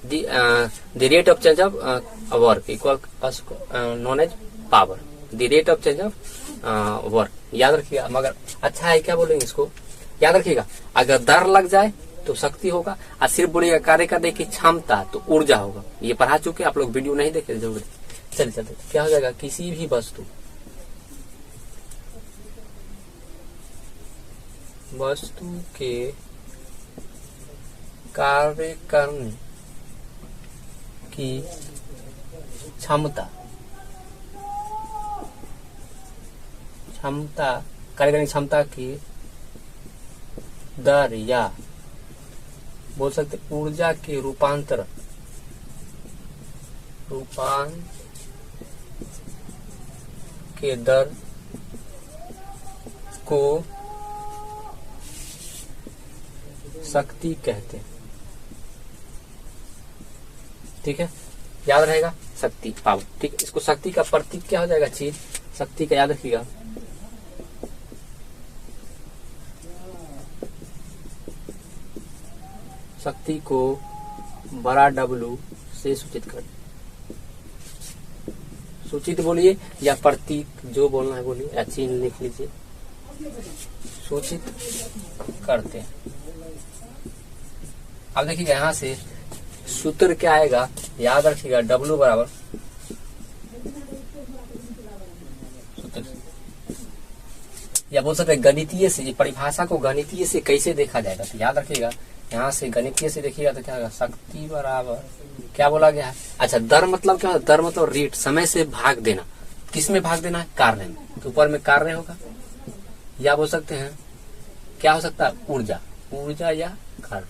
The rate of change of work equal known as power, the rate of change of work, याद रखिएगा। मगर अच्छा है क्या बोलेंगे इसको, याद रखिएगा। अगर दर लग जाए तो शक्ति होगा, और सिर्फ बोलिएगा कार्य करने की क्षमता तो ऊर्जा होगा। ये पढ़ा चुके, आप लोग वीडियो नहीं देखे जरूर। चलिए क्या हो जाएगा, किसी भी वस्तु के कार्य करने की क्षमता कार्य करने की क्षमता की दर, या बोल सकते ऊर्जा के रूपांतर के दर को शक्ति कहते हैं। ठीक है, याद रहेगा, शक्ति पावर। ठीक है, इसको शक्ति का प्रतीक क्या हो जाएगा, चीज शक्ति का, याद रखिएगा। शक्ति को बड़ा W से सूचित कर, सूचित बोलिए या प्रतीक, जो बोलना है बोलिए, या चिन्ह लिख लीजिए। सूचित करते हैं। अब देखिएगा यहां से सूत्र क्या आएगा, याद रखिएगा, W बराबर सूत्र, या बोल सकते गणितीय से, परिभाषा को गणितीय से कैसे देखा जाएगा, तो याद रखिएगा यहाँ से गणितीय से देखिएगा तो क्या होगा, शक्ति बराबर क्या बोला गया है। अच्छा, दर मतलब क्या होता है, दर मतलब रेट, समय से भाग देना। किस में भाग देना है, कार्य में। तो ऊपर में कार्य होगा, या बोल सकते हैं क्या हो सकता है, ऊर्जा या कार्य,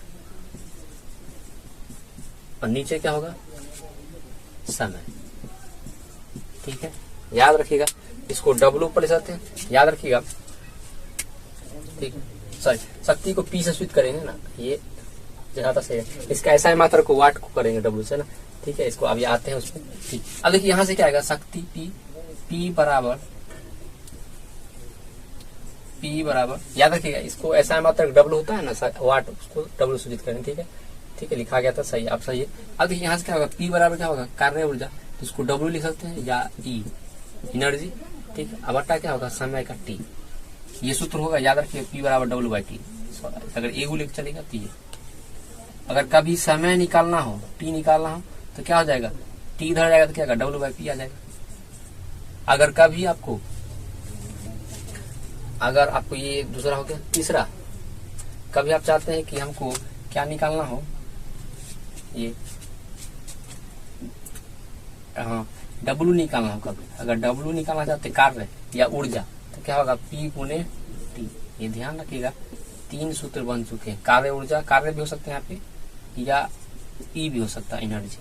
और नीचे क्या होगा, समय। ठीक है, याद रखिएगा, इसको W पर ले सकते हैं, याद रखिएगा। ठीक है, सॉरी, शक्ति को P से सूचित करेंगे ना, ये ज्यादा सही है। इसका ऐसा मात्रा को वाट को करेंगे W से ना। ठीक है, इसको अभी आते हैं उसमें। ठीक, अब देखिए यहाँ से क्या आएगा, शक्ति P बराबर याद रखिएगा, इसको ऐसा मात्रा W होता है ना, वाट, उसको W सूचित करेंगे। ठीक है, लिखा गया था, सही, आप सही है। अब देखिए यहाँ से क्या होगा, P बराबर क्या होगा, कार्य ऊर्जा, तो इसको W लिख सकते हैं, या E एनर्जी। ठीक है, अब बटा क्या होगा, समय का T, ये सूत्र होगा, याद रखिए, P बराबर W/T। अगर एगो लिख चलेगा तो ये, अगर कभी समय निकालना हो, T निकालना हो, तो क्या हो जाएगा, T इधर जाएगा तो क्या होगा, W/P आ जाएगा। अगर कभी आपको ये दूसरा हो गया, तीसरा, कभी आप चाहते हैं कि हमको क्या निकालना हो, ये W निकालना हो, कभी अगर W निकालना चाहते कार्य या ऊर्जा, तो क्या होगा, P गुने T। ये ध्यान रखिएगा, 3 सूत्र बन चुके हैं। कार्य ऊर्जा, कार्य भी हो सकते हैं यहाँ पे, या E भी हो सकता है, एनर्जी,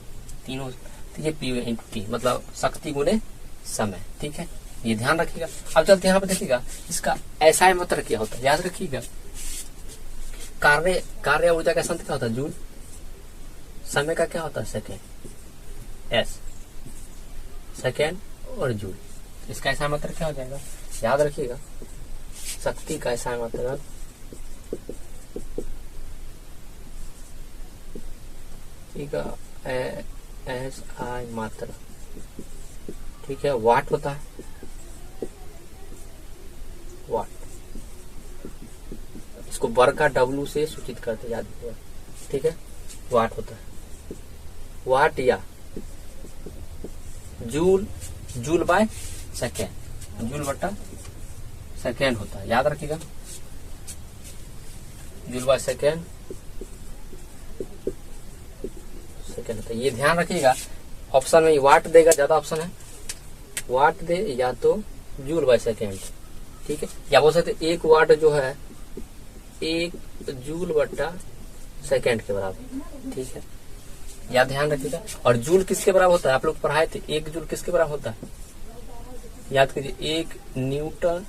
तीनों। तो ये P इंटू T मतलब शक्ति गुने समय। ठीक है, ये ध्यान रखिएगा। अब चलते यहाँ पे देखिएगा, इसका ऐसा मात्रा क्या होता है, याद रखिएगा। कार्य ऊर्जा का संत क्या होता है, जूल। समय का क्या होता है, सेकेंड, S, सेकेंड और जूल। इसका ऐसा मात्रा क्या हो जाएगा, याद रखिएगा, शक्ति का ऐसा मात्रा ठीक है, SI मात्रा। ठीक है, वाट होता है, वाट, इसको वर्ग का W से सूचित करते, याद रखिएगा। ठीक है, वाट होता है, वाट या जूल बाय सेकेंड, जूल बटा सेकेंड होता है, याद रखिएगा, जूल बाय सेकेंड होता है। ये ध्यान रखिएगा, ऑप्शन में वाट देगा, ज्यादा ऑप्शन है, वाट दे या तो जूल बाय सेकेंड। ठीक है, या बोल सकते 1 वाट जो है 1 जूल बटा सेकेंड के बराबर। ठीक है, या ध्यान रखिएगा। और जूल किसके बराबर होता है, आप लोग पढ़ाए थे, 1 जूल किसके बराबर होता है, याद कीजिए, 1 न्यूटन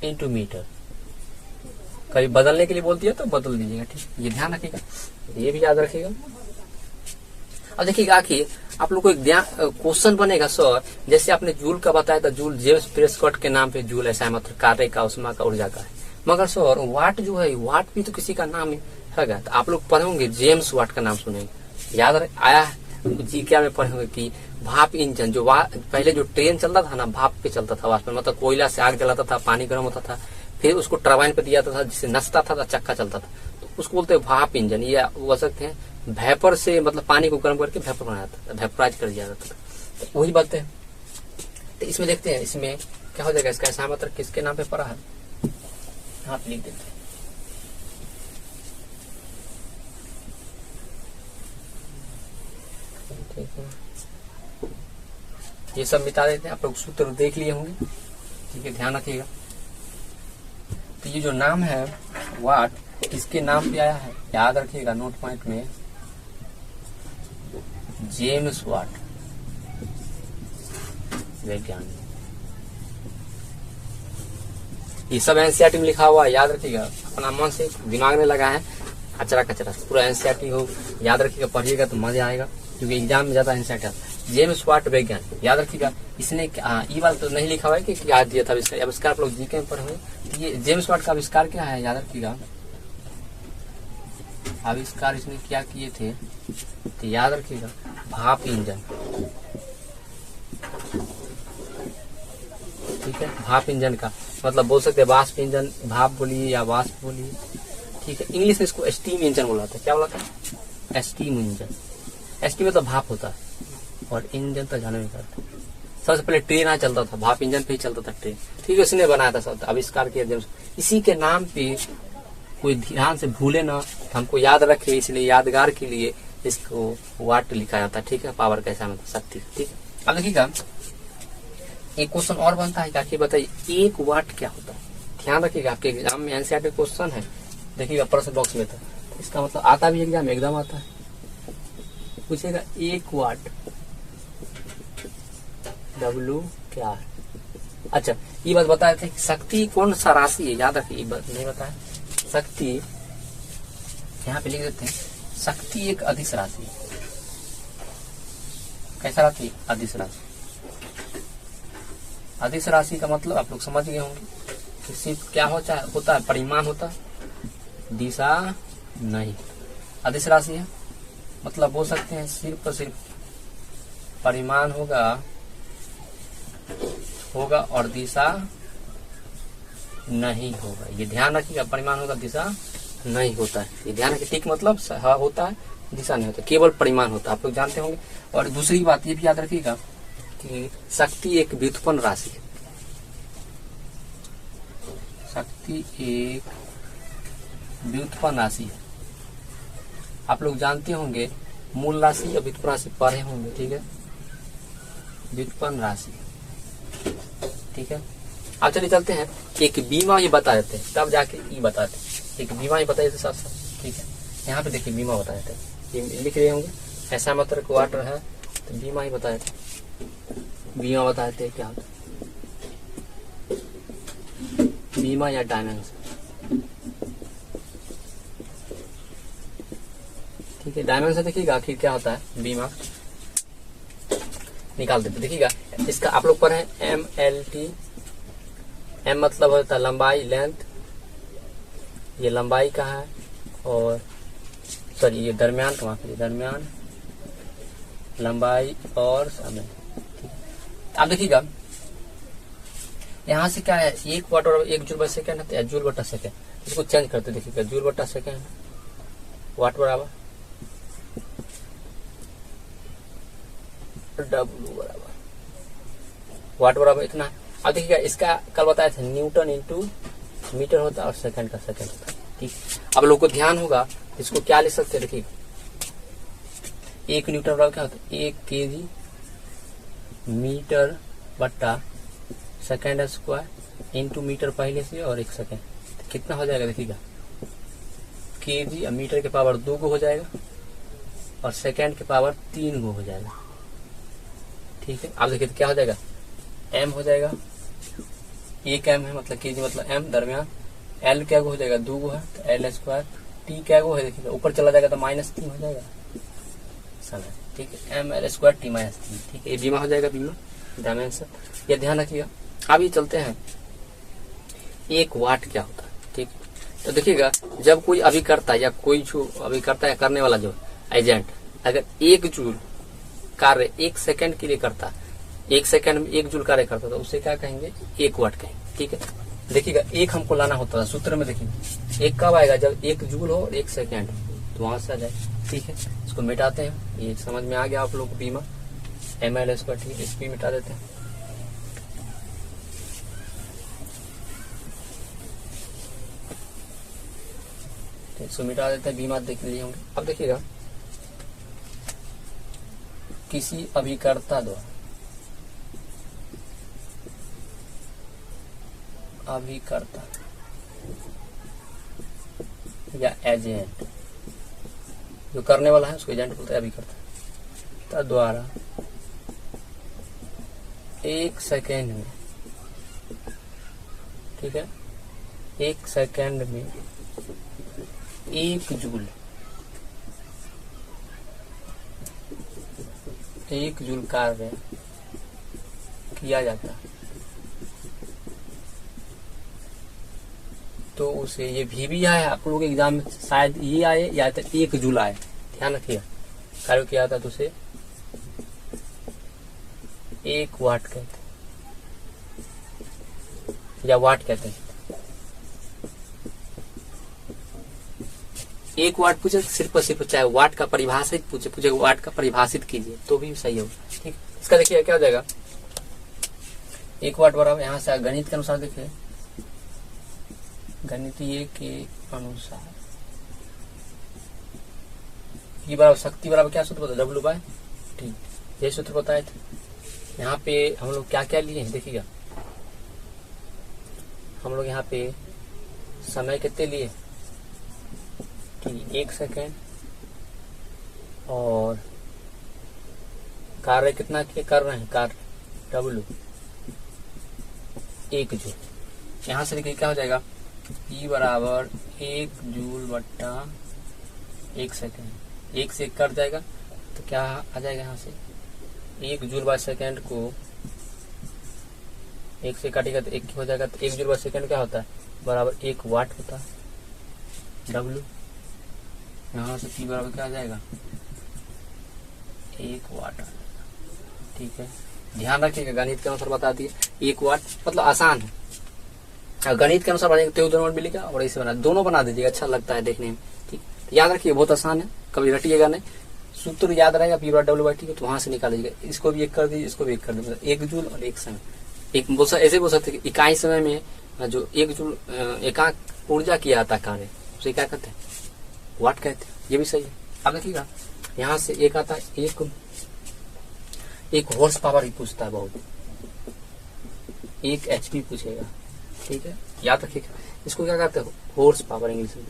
इंटू मीटर। कभी बदलने के लिए बोल दिया तो बदल दीजिएगा। ठीक, ये ध्यान रखिएगा, ये भी याद रखिएगा। अब देखिएगा कि आप लोग को एक क्वेश्चन बनेगा, सर जैसे आपने जूल का बताया था, जूल जेम्स प्रेस्कॉट के नाम पे जूल ऐसा मतलब कार्य का, उष्मा का, ऊर्जा का है। मगर सर वाट जो है, वाट भी तो किसी का नाम है क्या? तो आप लोग पढ़े होंगे जेम्स वाट का नाम सुनेंगे, याद आया है जी क्या में पढ़े होंगे कि भाप इंजन जो पहले जो ट्रेन चलता था ना भाप पे चलता था, वाष्प में, मतलब कोयला से आग जलाता था, पानी गर्म होता था, फिर उसको टरबाइन पे दिया था जिससे नचता था, चक्का चलता था, तो उसको बोलते हैं भाप इंजन। ये बोल सकते हैं वेपर से, मतलब पानी को गर्म करके वेपर बनाया था, वेपराइज कर दिया जाता था, तो वही बात है। तो इसमें देखते हैं इसमें क्या हो जाएगा, इसका ऐसा मतलब किसके नाम पे पड़ा है, यहाँ पे लिख देते हैं। ठीक है, ये सब मिटा देते हैं, आप लोग सूत्र देख लिए होंगे, ठीक है, ध्यान रखिएगा। तो ये जो नाम है वाट किसके नाम पे आया है, याद रखिएगा नोट पॉइंट में, जेम्स वाट वैज्ञानिक। ये सब एनसीईआरटी में लिखा हुआ है, याद रखिएगा, अपना मन से दिमाग में लगा है अचरा कचरा पूरा एनसीईआरटी हो, याद रखिएगा, पढ़िएगा तो मजा आएगा, क्योंकि एग्जाम में ज्यादा एनसीईआरटी आता है। जेम्स वाट वैज्ञानिक, याद रखिएगा। इसने ये वाला तो नहीं लिखा हुआ है कि क्या दिया था आविष्कार, आप लोग जीके में पढ़े। ये जेम्स वाट का आविष्कार क्या है, याद रखिएगा, आविष्कार इसने क्या किए थे, तो याद रखिएगा भाप इंजन, ठीक है, भाप इंजन का मतलब बोल सकते हैं वाष्प इंजन, भाप बोलिए या वाष्प बोलिए, ठीक है। इंग्लिश में इसको स्टीम इंजन बोला था, क्या बोला था, स्टीम इंजन। स्टीम मतलब भाप होता है और इंजन तो जाने में करता है। सबसे पहले ट्रेन आ चलता था, भाप इंजन पे ही चलता था ट्रेन, ठीक है, उसने बनाया था, सब आविष्कार किया जेम्स। इसी के नाम पे कोई ध्यान से भूले ना, हमको याद रखे, इसलिए यादगार के लिए इसको वाट लिखा जाता है, ठीक है, पावर कैसा मतलब शक्ति, ठीक है। अब देखिएगा एक क्वेश्चन और बनता है, क्या बताइए एक वाट क्या होता है, ध्यान रखिएगा, आपके एग्जाम में एनसीईआरटी क्वेश्चन है, देखिएगा प्रश्न बॉक्स में था, इसका मतलब आता भी एग्जाम एकदम आता है, पूछेगा एक वाट W क्या है। अच्छा ये बात बताए थे, शक्ति कौन सा राशि है, याद रखिए, ये बात नहीं बताया, शक्ति यहाँ पे लिख देते हैं, शक्ति एक अदिश राशि है, कैसा राशि, अदिश राशि। अदिश राशि का मतलब आप लोग समझ गए होंगे कि सिर्फ क्या होता है, परिमाण होता है, दिशा नहीं। अदिश राशि है मतलब बोल सकते हैं सिर्फ और सिर्फ परिमाण होगा और दिशा नहीं होगा, ये ध्यान रखिएगा, परिमाण होगा दिशा नहीं होता है, ये ध्यान रखिए, ठीक मतलब होता है दिशा नहीं होता, केवल परिमाण होता है, आप लोग जानते होंगे। और दूसरी बात ये भी याद रखिएगा कि शक्ति एक व्युत्पन्न राशि है, शक्ति एक व्युत्पन्न राशि है, आप लोग जानते होंगे मूल राशि या व्युत्पन्न राशि पढ़े होंगे, ठीक है, व्युत्पन्न राशि, ठीक है। अब चलिए चलते हैं, एक बीमा ये बता देते हैं, तब जाके ये बताते हैं, एक बीमा ये बता देते साथ साथ, ठीक है। यहाँ पे देखिए बीमा बता देते हैं, ये लिख रहे होंगे, ऐसा मतलब क्वार्टर है तो बीमा ही बता देते हैं, बीमा बता देते हैं क्या होता है, बीमा या डायमेंशन, ठीक है, डायमेंशन देखिएगा आखिर क्या होता है, बीमा निकाल देते, देखिएगा इसका आप लोग पढ़े MLT, M मतलब होता है लंबाई, लेंथ, ये लंबाई का है, और सॉरी ये दरमियान का माफ, दरमियान, लंबाई और समय, ठीक है। अब देखिएगा यहाँ से क्या है, एक वाट और 1 जूल बटा सेकेंड है, जूल बटा सेकेंड, इसको चेंज करते, देखिएगा जूल बटा सेकेंड, वाट बराबर W बराबर वाट बराबर इतना। अब देखिएगा इसका कल बताया था न्यूटन इंटू मीटर होता है और सेकंड का सेकंड होता है, ठीक। अब लोग को ध्यान होगा इसको क्या लिख सकते हैं, देखिएगा 1 न्यूटन बराबर क्या होता है, 1 kg मीटर बट्टा सेकंड स्क्वायर इंटू मीटर पहले से और 1 सेकंड, तो कितना हो जाएगा, देखिएगा kg मीटर के पावर 2 गो हो जाएगा और सेकंड के पावर 3 गो हो जाएगा, ठीक है। अब देखिए तो क्या हो जाएगा, m हो जाएगा, 1 m है मतलब kg मतलब m, दरमियान l क्या गो हो जाएगा, 2 गो है तो l स्क्वायर, t क्या गो है, देखिएगा ऊपर चला जाएगा तो -3 हो जाएगा समय, ठीक है, ml स्क्वायर t -3, ठीक है, ये बीमा हो जाएगा, बीमा डायमेंशन, ये ध्यान रखिएगा। अभी चलते हैं एक वाट क्या होता है, ठीक, तो देखिएगा जब कोई अभिकर्ता या कोई जो अभिकर्ता या करने वाला जो एजेंट अगर 1 जूल कार्य 1 सेकंड के लिए करता, 1 सेकंड में 1 जूल कार्य करता तो उसे क्या कहेंगे, 1 वाट कहेंगे। ठीक है, देखिएगा 1 हमको लाना होता था सूत्र में, देखिए 1 कब आएगा, जब 1 जूल हो और 1 सेकंड, तो वहां से आ जाए। ठीक है, इसको मिटाते हैं, ये समझ में आ गया आप लोग को बीमा ML स्क्वायर। ठीक है, इस भी मिटा देते हैं। इसको मिटा देते हैं, बीमा देख लिए होंगे। अब देखिएगा किसी अभिकर्ता द्वारा, अभिकर्ता या एजेंट, जो करने वाला है उसको एजेंट बोलते हैं, अभिकर्ता द्वारा 1 सेकेंड में, ठीक है, 1 सेकेंड में 1 जूल, 1 जूल कार्य किया जाता है, तो उसे ये भी आया है आप लोगों के एग्जाम में, शायद ये आए या तो 1 जूल आए, ध्यान रखिएगा, कार्य किया था तो उसे 1 वाट कहते हैं या वाट कहते हैं। 1 वाट पूछे सिर्फ और सिर्फ, चाहे वाट का परिभाषित पूछे वाट का परिभाषित कीजिए तो भी सही होगा। ठीक, इसका देखिए क्या हो जाएगा, 1 वाट बराबर, यहां से गणित के अनुसार देखिए, गणितीय के अनुसार ये बराबर शक्ति बराबर क्या सूत्र बताया, W/T, ये सूत्र बताए थे। यहाँ पे हम लोग क्या क्या लिए हैं देखिएगा, हम लोग यहाँ पे समय कितने लिए, 1 सेकेंड, और कार्य कितना कर रहे हैं, कार्य W 1 जूल। यहाँ से देखिए क्या हो जाएगा, E बराबर 1 जूल बट्टा 1 सेकेंड, 1 से कट जाएगा तो क्या आ जाएगा, यहाँ से 1 जूल बाय सेकेंड को 1 से काटेगा तो 1 हो जाएगा, तो 1 जूल बाय सेकेंड क्या होता है, बराबर 1 वाट होता है, W। यहाँ से P बराबर क्या आ जाएगा, 1 वाट आ जाएगा। ठीक है, ध्यान रखिएगा, गणित के अनुसार बता दिए 1 वाट, मतलब आसान है, गणित के अनुसार बनाएंगे तो दोनों मिलेगा, और ऐसे बना दोनों बना दीजिएगा, अच्छा लगता है देखने में। ठीक, तो याद रखिए बहुत आसान है, कभी रटिएगा नहीं, सूत्र याद रहेगा P/W/T, तो वहां से निकाल लीजिएगा, इसको भी 1 कर दीजिए, इसको भी 1 कर दीजिए, 1 जूल और 1 समय, एक ऐसे बोल सकते इकाई समय में जो 1 जूल एकांक ऊर्जा किया जाता कार्य, उसे क्या कहते हैं, वाट कहते हैं, ये भी सही है। अब देखिएगा यहाँ से एक आता है, एक हॉर्स पावर ही पूछता है, बहुत 1 HP पूछेगा। ठीक है, याद रखिएगा, इसको क्या कहते हैं, हॉर्स पावर इंग्लिश में।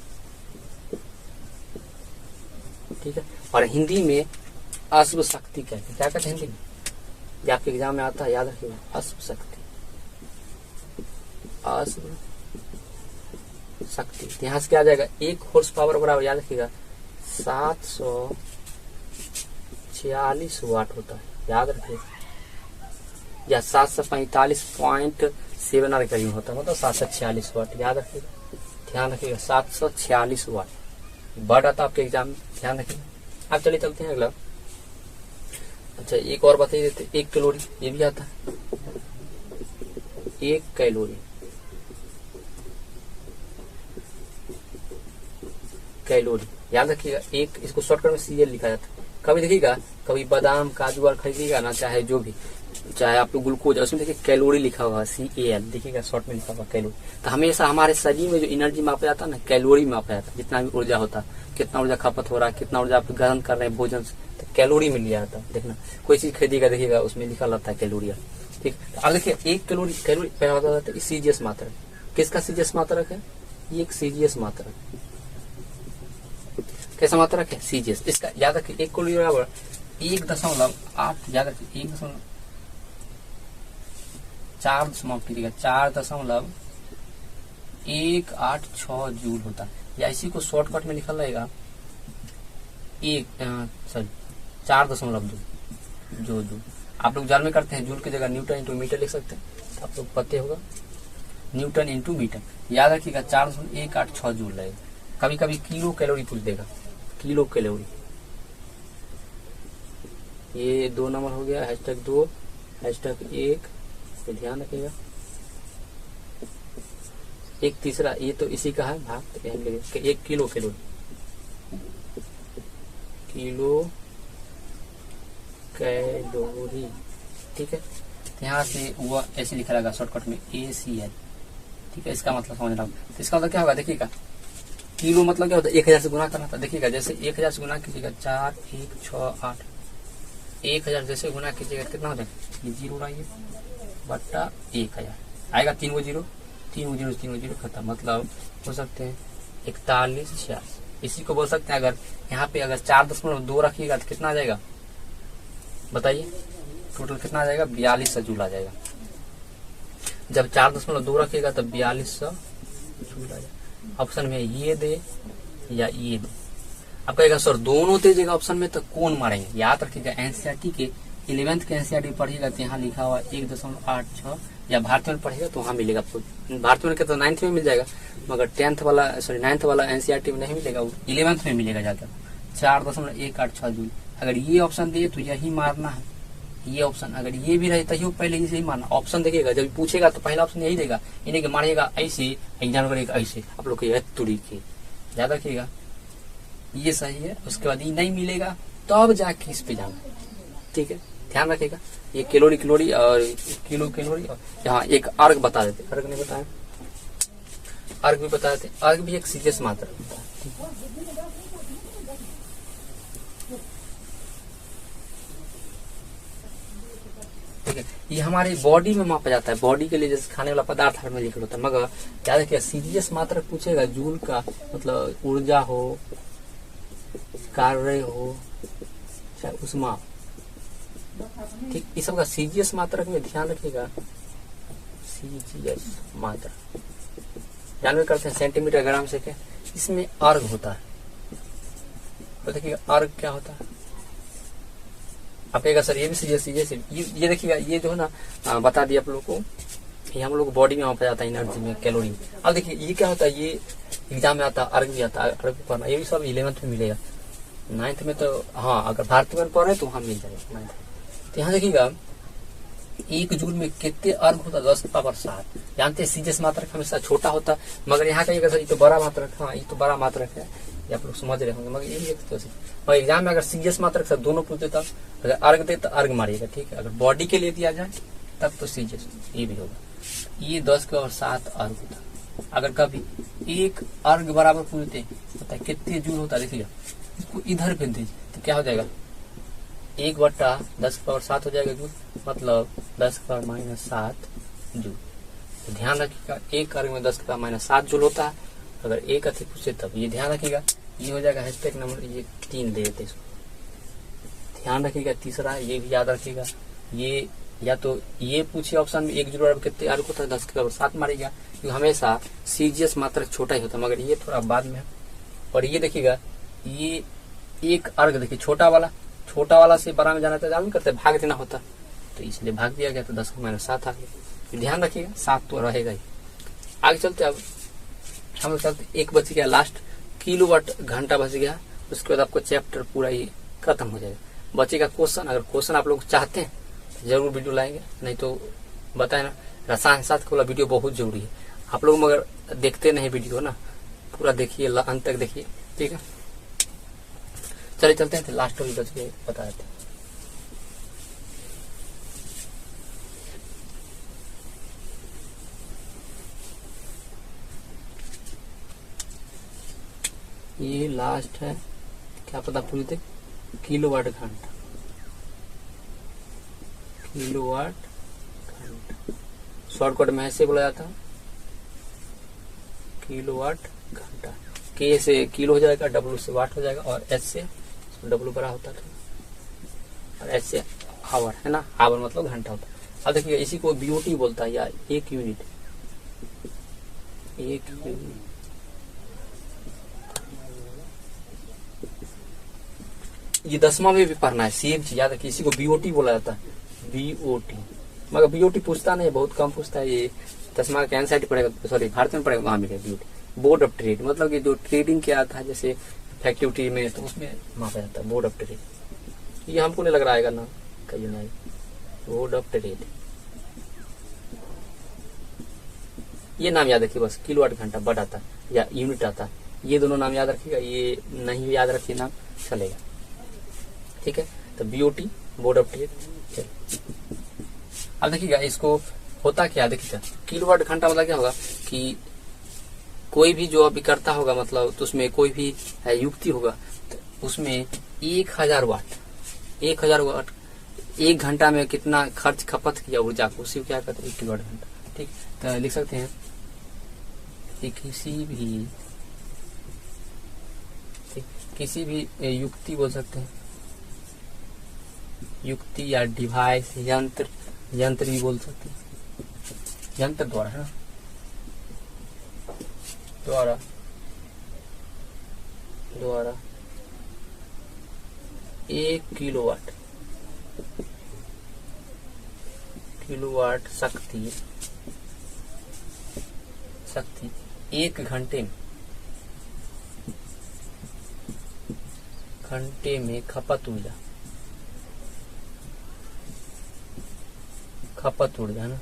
ठीक है, और हिंदी में अश्व शक्ति कहते हैं, क्या कहते हैं हिंदी में, ये आपके एग्जाम में आता है, याद रखिएगा, अश्व शक्ति, अश्व शक्ति। यहाँ से क्या आ जाएगा, 1 हॉर्स पावर बराबर, याद रखिएगा 746 वाट होता है, याद रखिएगा, या 745.7 के करीब होता है, मतलब 746 वाट, याद रखिएगा, ध्यान रखिएगा 746 वाट वर्ड आता है आपके एग्जाम में, ध्यान रखिएगा। अब चलिए चलते हैं अगला। अच्छा एक और बता देते, 1 कैलोरी, ये भी आता है, 1 कैलोरी, कैलोरी याद रखिएगा, एक इसको शॉर्टकट में CL लिखा जाता है। कभी देखिएगा, कभी बादाम काजू और खरीदिएगा ना, चाहे जो भी, चाहे आप लोग ग्लूकोज, उसमें देखिए कैलोरी लिखा हुआ है, CAL देखिएगा, शॉर्ट में लिखा हुआ कैलोरी। तो हमेशा हमारे शरीर में जो एनर्जी मापा जाता है ना, कैलोरी मापा जाता है, जितना भी ऊर्जा होता है, कितना ऊर्जा खपत हो रहा है, कितना ऊर्जा आप ग्रहण कर रहे हैं भोजन से, तो कैलोरी में लिया जाता है। देखना कोई चीज खरीदिएगा, देखिएगा उसमें लिखा रहता है कैलोरी। ठीक, अब देखिए 1 कैलोरी, कैलोरी पहला होता है CGS मात्रक। किसका CGS मात्रक है, ये एक CGS मात्रक, कैसा मात्रक है, CGS। इसका याद रखिए, 1 कैलोरी बराबर 1.8, याद रखिए 4.186 जूल होता है, या इसी को शॉर्टकट में निकल रहेगा 4.2 जो आप लोग जल में करते हैं, जूल की जगह न्यूटन इंटू मीटर लिख सकते हैं, आप लोग पते होगा, न्यूटन इंटू मीटर। याद रखिएगा 4.186 जूल लगेगा। कभी कभी किलो कैलोरी पूछ देगा, किलो कैलोरी। ये 2 नंबर हो गया, #2, #1 पे ध्यान रखिएगा। एक तीसरा, ये तो इसी का है भाग, तो 1 किलो कैलोरी, किलो कैलोरी, ठीक है। यहाँ से वो ऐसे लिखा रहेगा शॉर्टकट में ACL, ठीक है। इसका मतलब समझ रहा हूँ। तो इसका मतलब क्या होगा देखिएगा, किलो मतलब क्या होता है 1000 से गुना करना था। देखिएगा जैसे 1000 से गुना कीजिएगा 4, 1, 6, 8, 1000 जैसे गुना कीजिएगा कितना हो जाएगा, ये 0 आइए बट्टा 1000 आएगा, 3 वो 0, 3 वो 0 खत्म। मतलब हो सकते हैं 41, 86। इसी को बोल सकते हैं, अगर यहाँ पे अगर 4.2 रखिएगा तो कितना आ जाएगा बताइए, टोटल कितना आ जाएगा, 4200 जूल आ जाएगा। जब 4.2 रखिएगा तब 4200 जूल आ जाएगा। ऑप्शन में ये दे या ये दे। आप कहेगा सर दोनों दीजिएगा ऑप्शन में तो कौन मारेंगे। याद रखिएगा एनसीईआरटी के 11th के एनसीईआरटी पढ़िएगा तो यहाँ लिखा हुआ 1.86, या भारतीय में पढ़ेगा तो वहाँ मिलेगा। भारतीय में तो 9th में मिल जाएगा, मगर 9th वाला एनसीईआरटी में नहीं मिलेगा, 11th में मिलेगा जाकर 4.186 जूल। अगर ये ऑप्शन दिए तो यही मारना है, ये ऑप्शन अगर ये भी रहे तो पहले इसे ही मारना। ऑप्शन देखिएगा जब पूछेगा तो पहला ऑप्शन यही देगा, इन्हें कि मारिएगा ऐसे, एग्जाम करेगा ऐसे। आप लोग को तरीके याद रखिएगा, ये सही है। उसके बाद ये नहीं मिलेगा तब जाके इस पे जाना, ठीक है। ध्यान रखिएगा ये कैलोरी और किलो कैलोरी। और यहाँ एक अर्ग बता देते, अर्ग नहीं बताया, अर्ग भी बता देते। अर्ग भी एक सीरियस मात्रा होता है, ठीक है। ये हमारे बॉडी में मापा जाता है, बॉडी के लिए जैसे खाने वाला पदार्थ हर में लिखा होता है। मगर याद रखिए सीरियस मात्रा पूछेगा जूल का, मतलब ऊर्जा हो, कार्य हो, चाहे उष्मा, ठीक। इस सब का सीजीएस मात्रक में ध्यान रखिएगा, सीजीएस मात्रा जानवे करते हैं सेंटीमीटर ग्राम से, क्या इसमें अर्ग होता है। तो देखिएगा अर्ग क्या होता है, आप कहेगा सर ये भी सीजीएस ये देखिएगा ये जो है ना बता दिया आप लोगों को, ये हम लोग बॉडी में मापा जाता है एनर्जी में, कैलोरी में। अब देखिए ये क्या होता है, ये एग्जाम में आता है, अर्ग भी आता है, अर्ग पढ़ना ये भी सब 11th में मिलेगा। 9th में तो हाँ अगर भारतीय में पढ़ रहे तो वहां मिल जाएगा 9th। तो यहाँ देखिएगा 1 जूल में कितने अर्ग होता है, 10⁻7। जानते हैं सीजीएस मात्रक हमेशा छोटा होता, मगर यहाँ कहिएगा सर ये तो बड़ा मात्रक, हाँ ये तो बड़ा मात्रक है, ये आप लोग समझ रहे होंगे। मगर ये भी मगर एग्जाम में अगर सीजीएस मात्रक से दोनों पूछ देता, अगर अर्ग दे तो अर्ग मारिएगा, ठीक है। अगर बॉडी के लिए दिया जाए तब तो सीजीएस ये भी होगा। ये 10⁻7 अर्ग होता। अगर कभी 1 अर्ग बराबर पूछते पता है कितने जूल होता है, देखिएगा इसको इधर भेज दीजिए तो क्या हो जाएगा, 1/10⁻7 हो जाएगा जूल, मतलब 10⁻7 जूल। तो ध्यान रखिएगा 1 अर्ग में 10⁻7 जूल होता है। अगर एक अधिक पूछे तब ये ध्यान रखिएगा, ये हो जाएगा हैशटैग नंबर, ये 3 दे देते इसको। ध्यान रखिएगा तीसरा ये भी याद रखिएगा, ये या तो ये पूछे ऑप्शन में 1 जूल कितने अर्ग होता है 10⁻7 मारेगा, क्योंकि हमेशा सीजीएस मात्रक छोटा ही होता है, मगर ये थोड़ा बाद में है। और ये देखिएगा ये 1 अर्ग देखिए छोटा वाला से बड़ा में जाना था, जान करते भाग देना होता, तो इसलिए भाग दिया गया तो 10⁻7 आ गया। ध्यान रखिएगा 7 तो रहेगा ही। आगे चलते अब हम लोग चलते, 1 बच गया लास्ट, किलोवाट घंटा बच गया। उसके बाद आपको चैप्टर पूरा ही खत्म हो जाएगा। बचेगा क्वेश्चन, अगर क्वेश्चन आप लोग चाहते हैं तो जरूर वीडियो लाएंगे, नहीं तो बताए ना रसायन शास्त्र वाला वीडियो बहुत जरूरी है। आप लोग मगर देखते नहीं वीडियो ना, पूरा देखिए अंत तक देखिए, ठीक है। चलिए चलते हैं, लास्ट भी बच गए बता देते हैं। ये लास्ट है, क्या पता पूरी थे, किलोवाट घंटा, किलोवाट घंटा शॉर्टकट में ऐसे बोला जाता है, किलोवाट घंटा। के से किलो हो जाएगा, डब्ल्यू से वाट हो जाएगा, और एच से डब्ल्यू बड़ा होता है, और एच से आवर है ना, आवर मतलब घंटा होता है। अब देखिए इसी को बीओटी बोलता है, या 1 यूनिट, 1 यूनिट। ये 10वां में भी पढ़ना है, सेम चीज याद रखिए, इसी को बीओटी बोला जाता है, बीओटी। मगर बीओटी पूछता नहीं, बहुत कम पूछता है, ये 10 मार्क का एनसीईआरटी पड़ेगा, सॉरी भारत में पड़ेगा, वहां मिलेगा बीओटी, बोर्ड ऑफ ट्रेड, मतलब कि जो ट्रेडिंग क्या आता है जैसे फैक्ट्री में, तो उसमें मापा जाता है बोर्ड ऑफ ट्रेड। ये हमको नहीं लग रहा है ना कहीं नहीं, बोर्ड ऑफ ट्रेड, ये नाम याद रखिए बस, किलोवाट घंटा बट आता या यूनिट आता, ये दोनों नाम याद रखिएगा, ये नहीं याद रखिए नाम चलेगा, ठीक है। तो बीओटी बोर्ड ऑफ ट्रेड। अब देखिएगा इसको होता क्या, देखिएगा किलोवाट घंटा मतलब क्या होगा कि कोई भी जो अभी करता होगा, मतलब तो उसमें कोई भी युक्ति होगा, तो उसमें 1000 वाट 1 घंटा में कितना खर्च खपत किया ऊर्जा को, उसी को क्या कहते हैं 1 किलोवाट घंटा, ठीक। तो लिख सकते हैं कि किसी भी युक्ति बोल सकते हैं, युक्ति या डिवाइस, यंत्र भी बोल सकते हैं, यंत्र द्वारा है ना, द्वारा 1 किलोवाट शक्ति 1 घंटे में खपत ऊर्जा ना,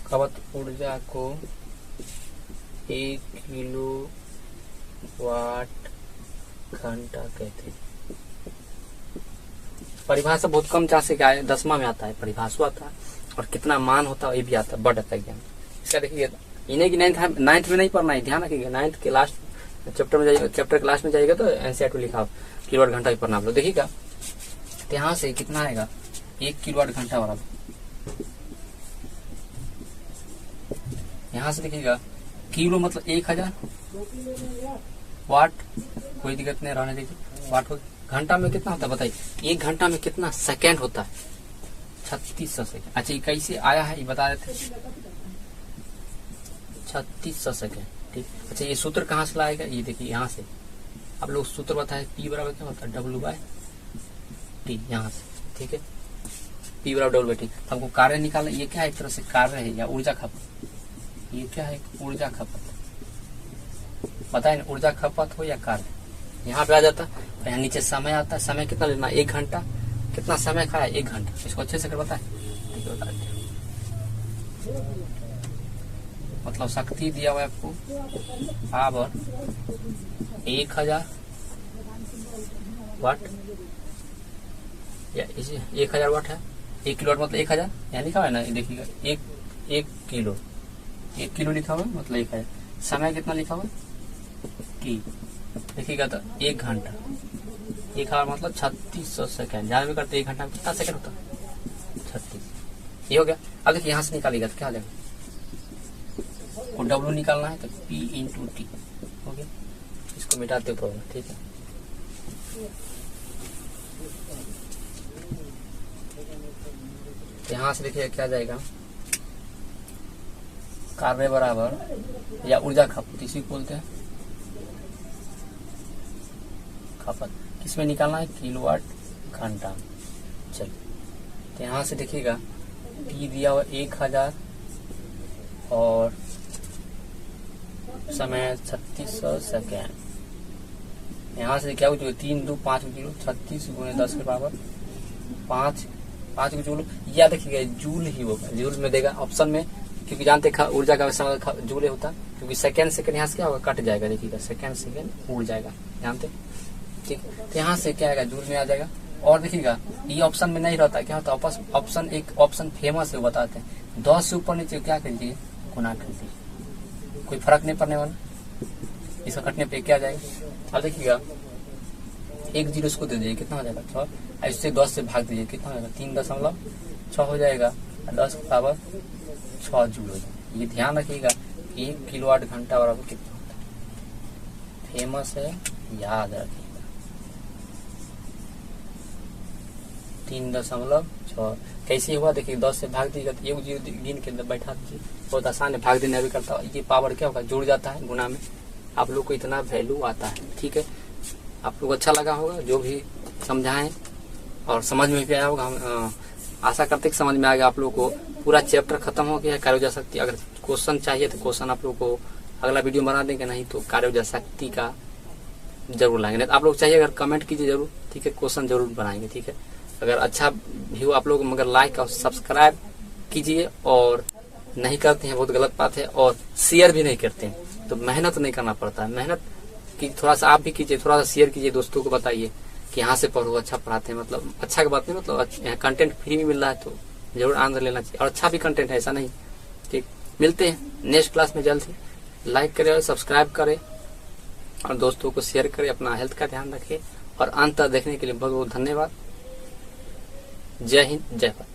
खपत ऊर्जा को 1 किलोवाट घंटा कहते हैं। परिभाषा बहुत कम चांस से क्या है, 10वां में आता है परिभाषा आता है, और कितना मान होता है ये भी आता है, बढ़ आता है ज्ञान इसका। देखिए इन्हें की 9th में नहीं पढ़ना है, ध्यान रखिएगा, 9th के लास्ट चैप्टर में जाइएगा, चैप्टर के लास्ट में जाइएगा तो एनसीईआरटी लिखा किलोवाट घंटा ही पढ़ना आप लोग। देखिएगा तो यहाँ से कितना आएगा 1 किलोवाट घंटा बराबर, यहाँ से देखिएगा किलो मतलब 1000 वाट, कोई दिक्कत नहीं, रहने दीजिए वाट हो। घंटा में कितना होता है बताइए, 1 घंटा में कितना सेकेंड होता है, 3600 सेकेंड। अच्छा ये कैसे आया है ये बता देते, 3600 सेकेंड, ठीक। अच्छा ये सूत्र कहाँ से लाएगा, ये देखिए यहाँ से आप लोग सूत्र बताए, P बराबर क्या होता है W/T, यहाँ से, ठीक है, P बराबर W/T। हमको कार्य निकालना, ये क्या है, एक तरह से कार्य है या ऊर्जा खपत, ये क्या है ऊर्जा खपत, बताए ना, ऊर्जा खपत हो या कार्य, यहाँ पे आ जाता है। यहाँ नीचे समय आता है, समय कितना लेना 1 घंटा, कितना समय खाया 1 घंटा, इसको अच्छे से कर बताए, मतलब शक्ति दिया हुआ है आपको पावर 1000 वाट, या इसे 1000 वाट है, 1 किलोवाट मतलब 1000, यहाँ लिखा हुआ है ना, देखिएगा 1 किलो लिखा हुआ है मतलब 1000, समय कितना लिखा हुआ है T, देखिएगा तो 1 घंटा, 1 आवर मतलब 3600 सेकेंड, जहाँ भी करते 1 घंटा में कितना सेकंड होता है 36, ये हो गया। अब देखिए यहाँ से निकालिएगा तो क्या आ जाएगा, और W निकालना है तो P × T हो गया, इसको मिटाते प्रॉब्लम, ठीक है। यहाँ से देखिए क्या जाएगा, कार्य बराबर या ऊर्जा खपत, इसी को बोलते हैं खपत, किसमें निकालना है किलोवाट घंटा। चलिए तो यहाँ से देखिएगा T दिया हुआ 1000 और समय 3600 सेकेंड, यहाँ से क्या हो, 3 2 5 जीरो, 36 × 10 के बराबर 5 को जूल, या देखिएगा जूल ही होगा, जूल में देगा ऑप्शन में, क्योंकि जानते ऊर्जा का समय जूल होता है, क्योंकि सेकेंड यहाँ से क्या होगा कट जाएगा, देखिएगा सेकेंड उड़ जाएगा, जानते, ठीक। तो यहाँ से क्या आएगा जूल में आ जाएगा। और देखिएगा ये ऑप्शन में नहीं रहता, क्या होता है ऑप्शन, एक ऑप्शन फेमस है वो बताते हैं, 10 से ऊपर नीचे क्या कर दीजिए गुना कर दीजिए, कोई फर्क नहीं पड़ने वाला, इसका कटने पे क्या आ जाएगा। अब देखिएगा 1 जीरो इसको दे दीजिए, कितना हो जाएगा 6, इससे 10 से भाग दीजिए, कितना हो जाएगा 3.6 हो जाएगा, 10 के बराबर 6 जूल हो जाएगा। ये ध्यान रखिएगा 1 किलोवाट घंटा बराबर कितना होता है, फेमस है याद रखिएगा 3.6। कैसे हुआ देखिए, 10 से भाग दीजिएगा तो 1 जीरो गिन के अंदर बैठा दीजिए, बहुत आसान है, भाग देने भी करता है, ये पावर क्या होगा जुड़ जाता है गुना में, आप लोग को इतना वैल्यू आता है, ठीक है। आप लोग अच्छा लगा होगा जो भी समझाएं और समझ में भी आया होगा, हम आशा करते कि समझ में आ गया आप लोगों को। पूरा चैप्टर खत्म हो गया है कार्योजा शक्ति। अगर क्वेश्चन चाहिए तो क्वेश्चन आप लोगों को अगला वीडियो बना देंगे, नहीं तो कार्योजा शक्ति का जरूर लाएंगे। नहीं तो आप लोग चाहिए अगर कमेंट कीजिए जरूर, ठीक है, क्वेश्चन जरूर बनाएंगे, ठीक है। अगर अच्छा व्यू आप लोग मगर लाइक और सब्सक्राइब कीजिए, और नहीं करते हैं बहुत गलत बात है, और शेयर भी नहीं करते हैं तो मेहनत नहीं करना पड़ता है। मेहनत की थोड़ा सा आप भी कीजिए, थोड़ा सा शेयर कीजिए, दोस्तों को बताइए कि यहाँ से पढ़ो, अच्छा पढ़ाते हैं, मतलब अच्छा की बात नहीं, मतलब कंटेंट फ्री में मिल रहा है तो जरूर आनंद लेना चाहिए, और अच्छा भी कंटेंट है, ऐसा नहीं। ठीक, मिलते हैं नेक्स्ट क्लास में जल्द ही। लाइक करें और सब्सक्राइब करें और दोस्तों को शेयर करें। अपना हेल्थ का ध्यान रखें, और अंत तक देखने के लिए बहुत बहुत धन्यवाद। जय हिंद, जय भारत।